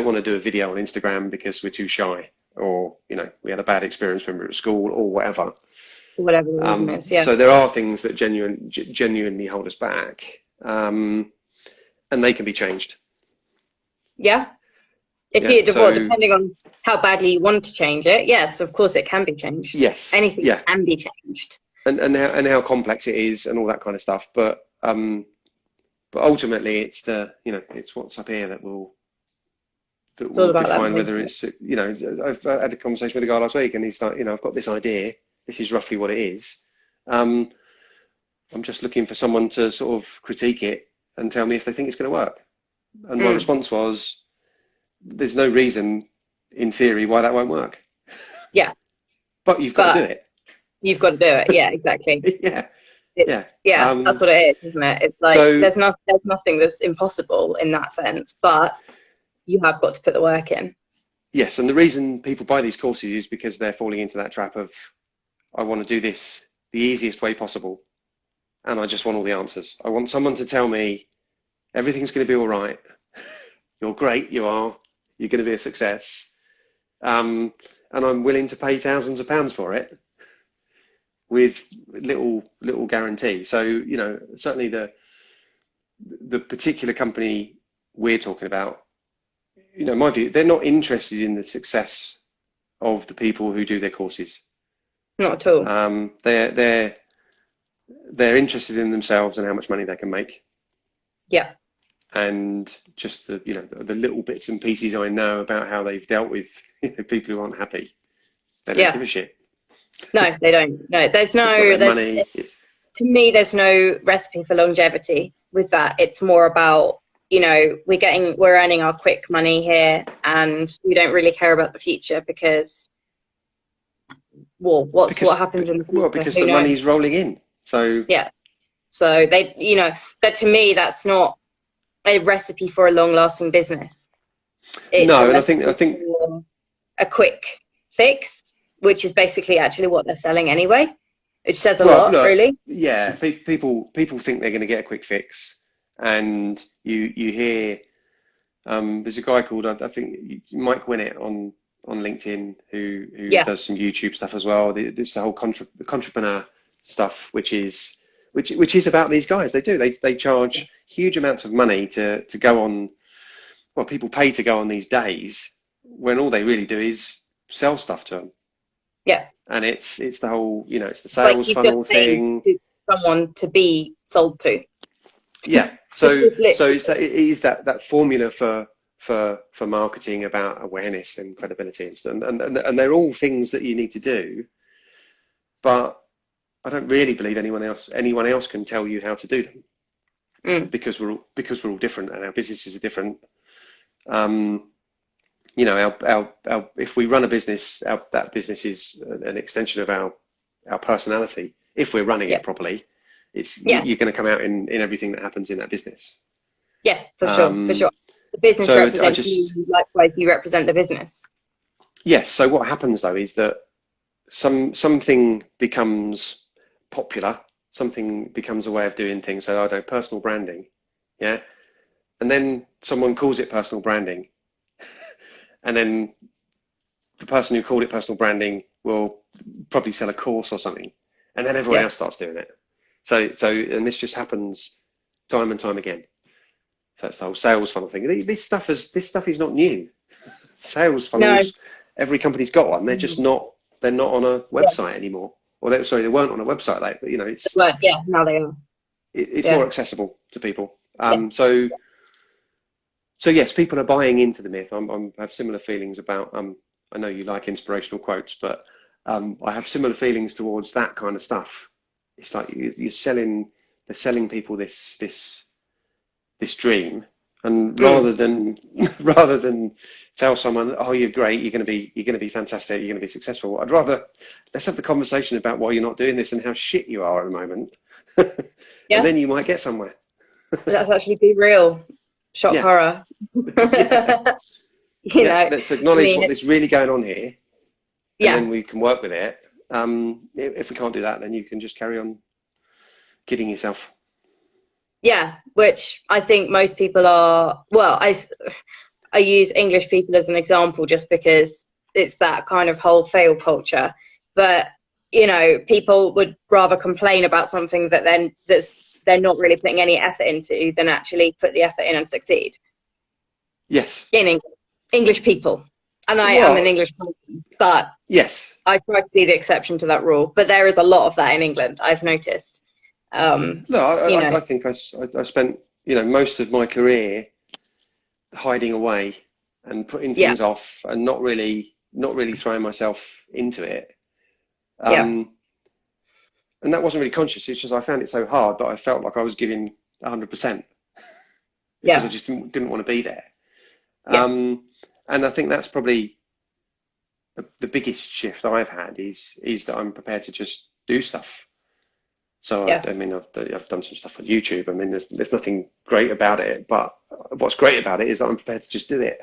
want to do a video on Instagram because we're too shy, or we had a bad experience when we were at school, or whatever. Whatever the reason is. Yeah. So there are things that genuinely hold us back, and they can be changed. Yeah. Depending on how badly you want to change it, yes, of course it can be changed. Yes. Anything can be changed. And how complex it is and all that kind of stuff. But ultimately it's it's what's up here that will define whether it's, I've had a conversation with a guy last week, and he's like, I've got this idea. This is roughly what it is. I'm just looking for someone to sort of critique it and tell me if they think it's going to work. And my response was, there's no reason in theory why that won't work. Yeah. But you've got to do it. You've got to do it. Yeah, exactly. Yeah. That's what it is, isn't it? It's like, there's nothing that's impossible in that sense, but you have got to put the work in. Yes. And the reason people buy these courses is because they're falling into that trap of, I want to do this the easiest way possible, and I just want all the answers. I want someone to tell me everything's going to be all right. You're great. You're going to be a success. And I'm willing to pay thousands of pounds for it with little guarantee. So, certainly the particular company we're talking about, my view, they're not interested in the success of the people who do their courses. Not at all. They're interested in themselves and how much money they can make. Yeah. And just the little bits and pieces I know about how they've dealt with people who aren't happy. They don't give a shit. No, they don't. No, to me, there's no recipe for longevity with that. It's more about, we're earning our quick money here, and we don't really care about the future because, what happens in the future? Well, because the money's rolling in. So yeah. So but to me, that's not a recipe for a long-lasting business. And I think a quick fix, which is basically actually what they're selling anyway, which says a lot, really. Yeah, people think they're going to get a quick fix, and you hear there's a guy called, I think, Mike Winnett on LinkedIn who does some YouTube stuff as well. It's the whole entrepreneur stuff, which is about these guys. They charge huge amounts of money to go on. Well, people pay to go on these days when all they really do is sell stuff to them. Yeah. And it's the whole, it's the sales funnel thing. Someone to be sold to. Yeah. So it is that formula for marketing about awareness and credibility and they're all things that you need to do, but I don't really believe anyone else can tell you how to do them, because we're all different and our businesses are different. If we run a business, that business is an extension of our personality. If we're running it properly, you're going to come out in everything that happens in that business. Yeah, for sure. The business represents you, likewise you represent the business. Yes. So what happens though is that something becomes popular, something becomes a way of doing things. So I don't know, personal branding, yeah, and then someone calls it personal branding. And then the person who called it personal branding will probably sell a course or something, and then everyone Yeah. else starts doing it. And this just happens time and time again. So it's the whole sales funnel thing. This stuff is not new. Sales No. funnels, every company's got one. They're just not. They're not on a Yeah. website anymore. Or sorry, they weren't on a website. Like, but But yeah, now they are. it's more Yeah. accessible to people. Yeah. So yes, people are buying into the myth. I have similar feelings about. I know you like inspirational quotes, but I have similar feelings towards that kind of stuff. It's like you're selling. They're selling people this dream, and Mm. rather than tell someone, oh, you're great, you're going to be fantastic, you're going to be successful, I'd rather let's have the conversation about why you're not doing this and how shit you are at the moment. And Yeah. then you might get somewhere. Let's actually be real. Shock Yeah. horror. Yeah. You Yeah, know, let's I acknowledge mean, what is really going on here, and yeah, then we can work with it. If we can't do that, then you can just carry on kidding yourself. yeah, which I think most people are. Well, I use English people as an example just because it's that kind of whole fail culture. But people would rather complain about something that's they're not really putting any effort into than actually put the effort in and succeed. Yes. In English people, and I am an Well, English person, but yes. I try to be the exception to that rule. But there is a lot of that in England, I've noticed. No, You know, I think I spent, most of my career hiding away and putting yeah, things off and not really throwing myself into it. yeah, Um, and that wasn't really conscious. It's just I found it so hard that I felt like I was giving 100% because I yeah, just didn't want to be there. yeah, And I think that's probably the biggest shift I've had is that I'm prepared to just do stuff. So yeah. I mean, I've done some stuff on YouTube. I mean, there's nothing great about it, but what's great about it is that I'm prepared to just do it.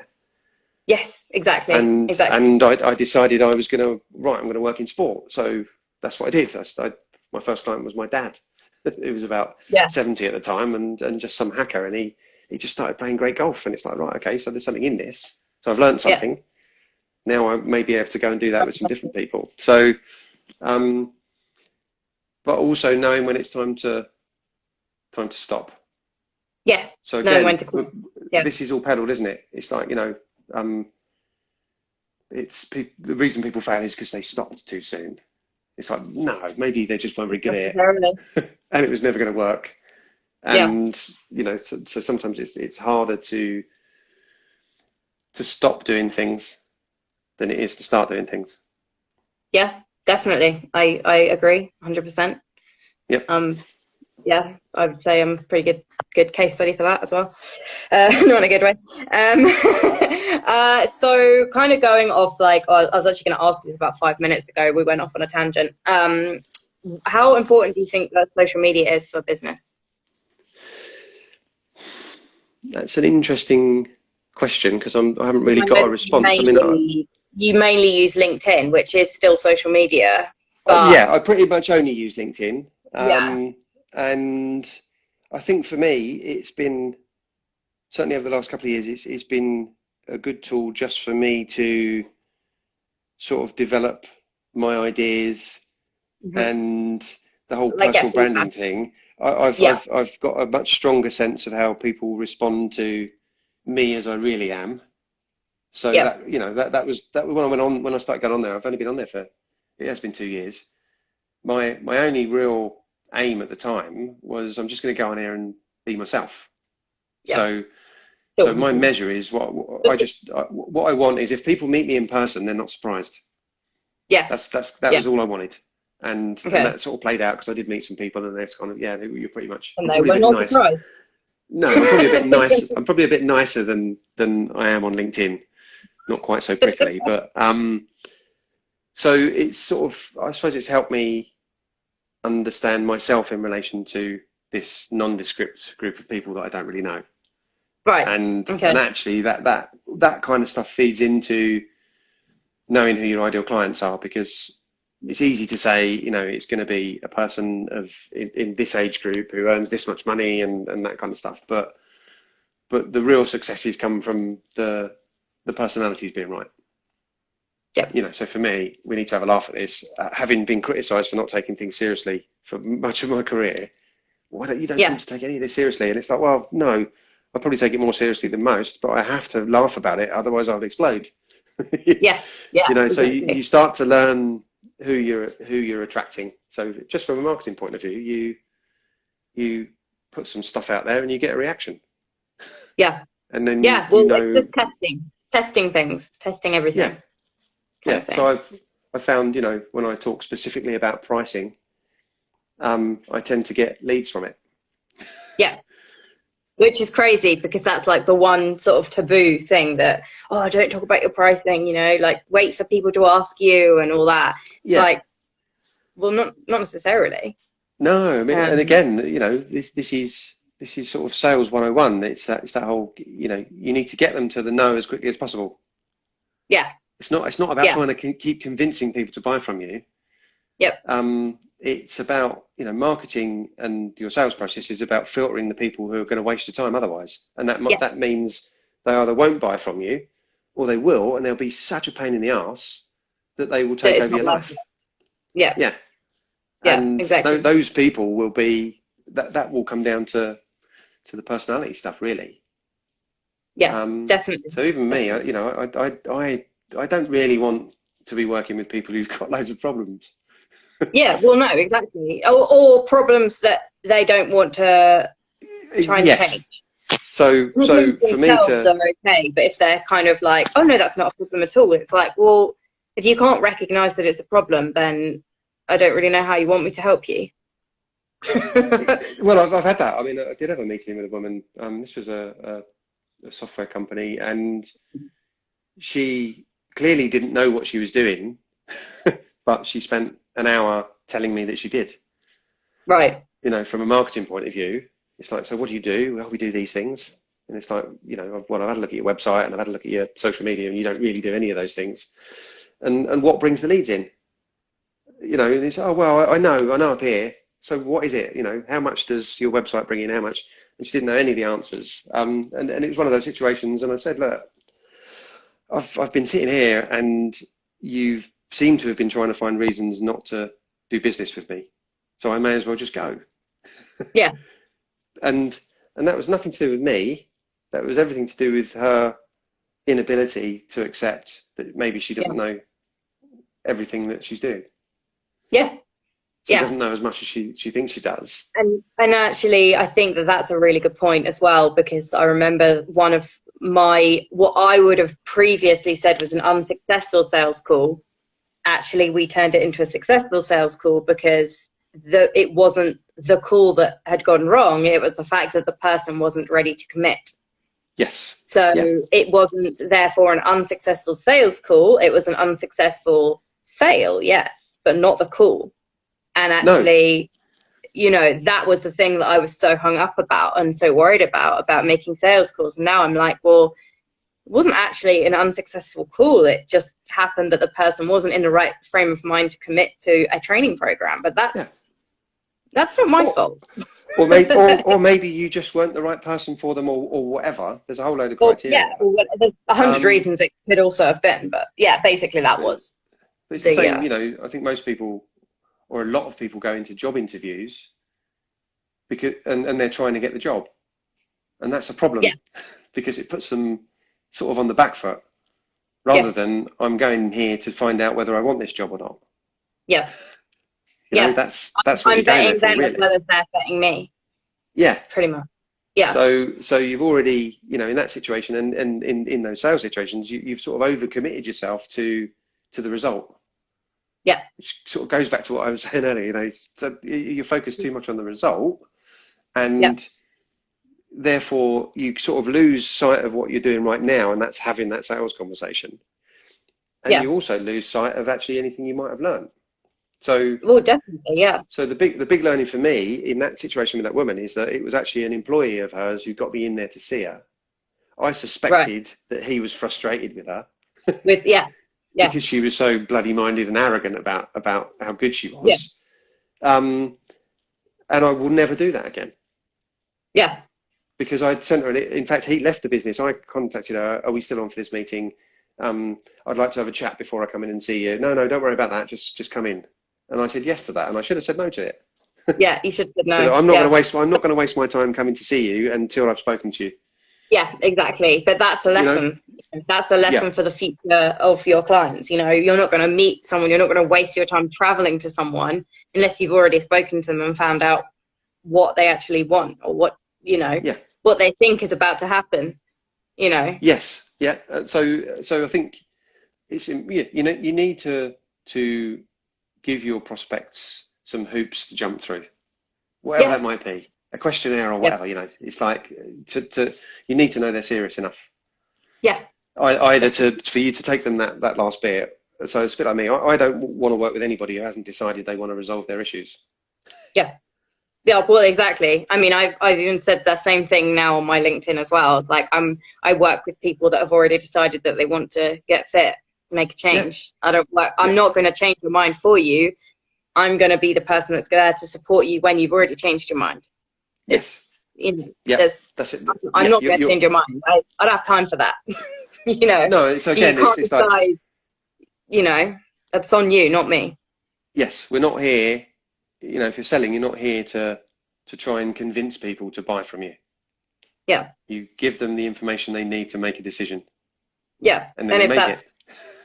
Yes, exactly, exactly. And I decided I was going to I'm going to work in sport. So that's what I did. My first client was my dad. He was about Yeah, 70 at the time, and just some hacker, and he just started playing great golf, and it's like, right, okay, so there's something in this. So I've learned yeah, something. Now I may be able to go and do that with some different people. So, um, but also knowing when it's time to stop. yeah. So Knowing when again, to call. Yeah, this is all peddled, isn't it? It's like, um, the reason people fail is because they stopped too soon. It's like, no, maybe they just weren't very good at necessarily. it, and it was never going to work. Yeah, And so sometimes it's harder to stop doing things than it is to start doing things. yeah, definitely. I agree, 100%. Yep. Um, yeah, I would say I'm a pretty good case study for that as well. Not in a good way. So kind of going off, like, I was actually going to ask you this about 5 minutes ago. We went off on a tangent. How important do you think that social media is for business? That's an interesting question because I haven't really I got know a that response. I mean, you mainly use LinkedIn, which is still social media, but yeah, I pretty much only use LinkedIn. yeah. And I think for me, it's been certainly over the last couple of years, it's been a good tool just for me to sort of develop my ideas Mhm. and the whole Like get personal branding feedback. thing. Yeah, I've got a much stronger sense of how people respond to me as I really am. So yeah, that was when I started going on there. I've only been on there for it has been 2 years. My only real aim at the time was I'm just going to go on here and be myself. yeah. So Still, my measure is what I want is if people meet me in person, they're not surprised. yes, That yeah. was all I wanted, and Okay. that sort of played out because I did meet some people, and they're kind of you're pretty much. And I'm they probably a were bit not nice. surprised. No, I'm probably a bit nice. I'm probably a bit nicer than I am on LinkedIn. Not quite so prickly, but so it's sort of I suppose it's helped me understand myself in relation to this nondescript group of people that I don't really know. Right. And Okay. actually that kind of stuff feeds into knowing who your ideal clients are, because it's easy to say, it's going to be a person in this age group who earns this much money and that kind of stuff. But the real successes come from the personalities being right. Yep. You know, so for me, we need to have a laugh at this. Having been criticised for not taking things seriously for much of my career, you don't seem Yeah. to take any of this seriously? And it's like, well, no, I probably take it more seriously than most, but I have to laugh about it, otherwise I would explode. Yeah. Yeah. You know, so you Exactly. start to learn who you're attracting. So just from a marketing point of view, you put some stuff out there and you get a reaction, Yeah. and then Yeah. you Well, it's know, just testing things, testing yeah, everything, kind yeah. of So thing. I found, you know, when I talk specifically about pricing, I tend to get leads from it. Yeah. Which is crazy because that's like the one sort of taboo thing that, oh, don't talk about your pricing, like wait for people to ask you and all that. It's Yeah. like, well, not necessarily. No, I mean, and Um, again, you know, this is sort of sales 101. It's that whole, you know, you need to get them to the no as quickly as possible. yeah. It's not about Yeah. trying to keep convincing people to buy from you. Yep. It's about, you know, marketing, and your sales process is about filtering the people who are going to waste your time otherwise. And that Yes. means they either won't buy from you, or they will, and they'll be such a pain in the arse that they will That take it's over not your worth it. life. Yeah. Yeah, Yeah. and Exactly. those people will be that will come down to the personality stuff, really. Yeah. Definitely. So even me, Definitely. you know, I don't really want to be working with people who've got loads of problems. Yeah. Well, no, exactly. Or problems that they don't want to try and Yes. change. So Problems for me themselves to are okay, but if they're kind of like, oh no, that's not a problem at all, it's like, well, if you can't recognize that it's a problem, then I don't really know how you want me to help you. well, I've had that. I mean, I did have a meeting with a woman. This was a software company, and she clearly didn't know what she was doing, but she spent an hour telling me that she did. Right. You know, from a marketing point of view, it's like, so what do you do? Well, we do these things. And it's like, you know, well, I've had a look at your website and I've had a look at your social media, and you don't really do any of those things. And what brings the leads in? You know, and it's, oh, well, I know up here. So what is it? You know, how much does your website bring in? How much? And she didn't know any of the answers. And it was one of those situations. And I said, look, I've been sitting here, and you've seemed to have been trying to find reasons not to do business with me. So I may as well just go. Yeah. And and that was nothing to do with me. That was everything to do with her inability to accept that maybe she Yeah. doesn't know everything that she's doing. Yeah. She Yeah. doesn't know as much as she thinks she does. And actually, I think that that's a really good point as well, because I remember one of my, what I would have previously said was an unsuccessful sales call. Actually, we turned it into a successful sales call because it wasn't the call that had gone wrong. It was the fact that the person wasn't ready to commit. Yes. So Yeah. it wasn't therefore an unsuccessful sales call. It was an unsuccessful sale, yes, but not the call. And No. actually, that was the thing that I was so hung up about and so worried about making sales calls. And now I'm like, well, it wasn't actually an unsuccessful call. It just happened that the person wasn't in the right frame of mind to commit to a training program. But Yeah. that's not my Or fault. or maybe you just weren't the right person for them, or whatever. There's a whole load of Well, yeah, criteria. well, there's 100 Um, reasons it could also have been, but yeah, basically that but, was but it's the the same. You know, I think most people, or a lot of people, go into job interviews and they're trying to get the job, and that's a yeah, problem because it puts them sort of on the back foot, rather yeah, than, I'm going here to find out whether I want this job or not. yeah, You know, yeah. that's what I'm you're going there betting for, them as really. well as they're betting me, Yeah. pretty much. Yeah, So you've already, you know, in that situation, and in those sales situations, you've sort of overcommitted yourself to the result, yeah, which sort of goes back to what I was saying earlier. You know, so you focus too much on the result, yeah, and therefore you sort of lose sight of what you're doing right now, and that's having that sales conversation. And yeah. you also lose sight of actually anything you might have learned. So Well, definitely, yeah. So the big learning for me in that situation with that woman is that it was actually an employee of hers who got me in there to see her. I Right. suspected that he was frustrated with her Yeah, yeah, because she was so bloody minded and arrogant about how good she yeah, was. Um, and I will never do that again, yeah. because I'd sent her. In fact, he left the business. I contacted her. Are we still on for this meeting? I'd like to have a chat before I come in and see you. No, no, don't worry about that. Just come in. And I said yes to that, and I should have said no to it. Yeah, you should have said So no. I'm not going Yeah. to waste. I'm not going to waste my time coming to see you until I've spoken to you. Yeah, exactly. But that's a You know? lesson. That's a Yeah, lesson for the future of your clients. You know, you're not going to meet someone, you're not going to waste your time traveling to someone unless you've already spoken to them and found out what they actually want, or what, you know, yeah, what they think is about to happen, you know. yes, yeah. So I think it's yeah, you know, you need to give your prospects some hoops to jump through, whatever Yeah. that might be, a questionnaire or Yeah. whatever. You know, it's like to you need to know they're serious enough. Yeah. Either to for you to take them that last bit. So it's a bit like me. I don't want to work with anybody who hasn't decided they want to resolve their issues. Yeah. Yeah, well, exactly. I mean, I've even said the same thing now on my LinkedIn as well. Like, I work with people that have already decided that they want to get fit, make a Yeah, change. I don't work. I'm yeah, not going to change your mind for you. I'm going to be the person that's there to support you when you've already changed your mind. yes, It's, you know, yeah. there's, That's it. I'm Yeah, not going to change your mind. I don't have time for that. You know, no. It's you again. can't It's like decide. You know, that's on you, not me. yes, we're not here. You know, if you're selling, you're not here to try and convince people to buy from you. Yeah, You give them the information they need to make a decision, yeah. and then And they if make that's,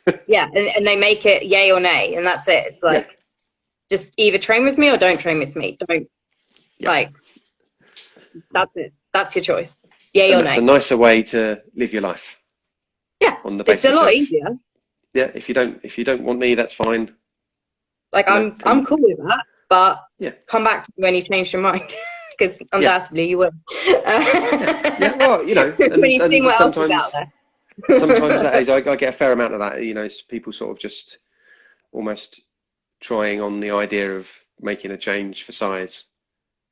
it. yeah, and they make it yay or nay, and that's it. It's Yeah, like, just either train with me or don't train with me. Don't, yeah. like, that's it. That's your choice. Yay And or that's a nay. nicer way to live your life Yeah, on the it's a basis lot of easier. yeah. If you don't want me, that's fine. Like, You know, I'm cool with that, but yeah, come back to me when you've changed your mind, because yeah, undoubtedly you will. yeah, yeah. Well, you know, When and you've seen and what else is out sometimes that there. is I get a fair amount of that. You know, it's people sort of just almost trying on the idea of making a change for size.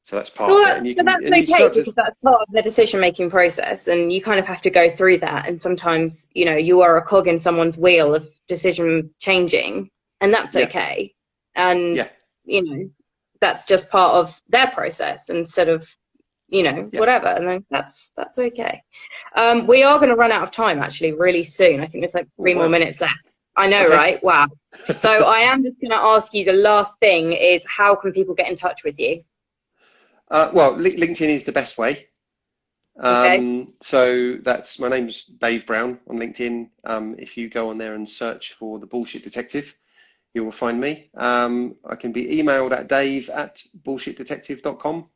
So that's part Well, of it, and you but can that's and you okay start to because that's part of the decision-making process, and you kind of have to go through that. And sometimes, you know, you are a cog in someone's wheel of decision changing, and that's yeah, okay. And yeah, you know, that's just part of their process instead of, you know, yeah. whatever. And then that's okay. We are going to run out of time actually really soon. I think there's like Oh 3 more wow. minutes left. I know, Okay. right? Wow. So I am just going to ask you the last thing is how can people get in touch with you? Well, LinkedIn is the best way. Okay. So that's my name's Dave Brown on LinkedIn. If you go on there and search for the Bullshit Detective, you will find me. I can be emailed at dave@bullshitdetective.com.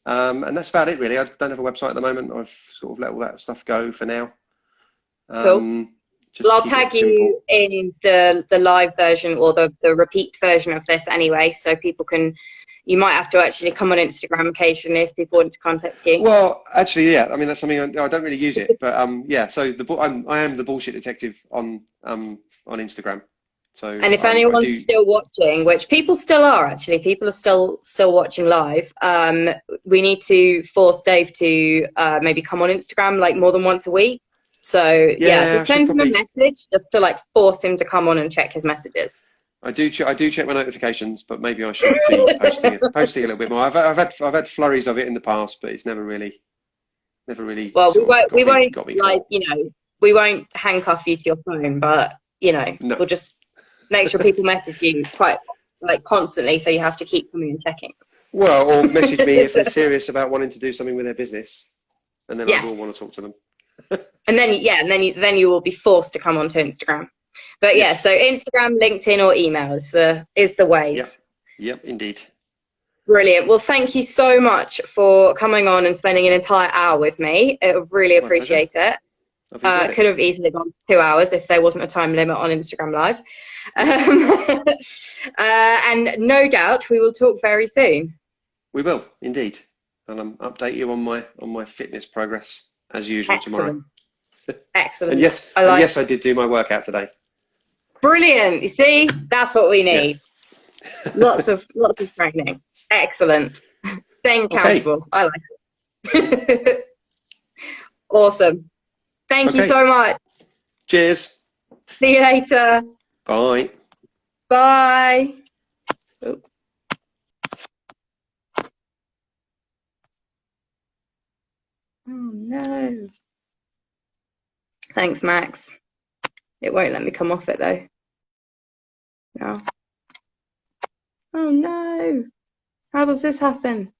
And that's about it, really. I don't have a website at the moment. I've sort of let all that stuff go for now. Cool. Just Well, to I'll keep it tag you simple. in the live version or the repeat version of this anyway, so people can. You might have to actually come on Instagram occasionally if people want to contact you. Well, actually, yeah. I mean, that's something I don't really use it, but yeah. So I am the Bullshit Detective on Instagram. So And if I anyone's do. still watching, which people still are actually, people are still watching live. We need to force Dave to maybe come on Instagram like more than once a week. So yeah, Yeah, I just should send him a probably. message just to like force him to come on and check his messages. I do check my notifications, but maybe I should be posting a little bit more. I've had flurries of it in the past, but it's never really Well, sort of we won't got me like, caught. you know, we won't handcuff you to your phone, but you know, No. we'll just make sure people message you quite like constantly, so you have to keep coming and checking. Well, or message me if they're serious about wanting to do something with their business, and then I will want Yes, to talk to them. and then yeah, and then you will be forced to come onto Instagram. But yeah, so Yes. Instagram, LinkedIn, or email is the Yep. ways. Yep. Indeed. Brilliant. Well, thank you so much for coming on and spending an entire hour with me. I really My pleasure. appreciate it. I've enjoyed it. Could have easily gone to 2 hours if there wasn't a time limit on Instagram Live. Yep. And no doubt we will talk very soon. We will indeed, and update you on my fitness progress as usual tomorrow. Excellent. And Excellent. yes, I and like yes, I did do my workout today. brilliant. You see, that's what we Yeah. need. Lots of training. Excellent. Staying Okay. accountable. I like it. Awesome. Thank you Okay. so much. Cheers. See you later. Bye. Bye. Oops. Oh no. Thanks, Max. It won't let me come off it though. No. Oh no. How does this happen?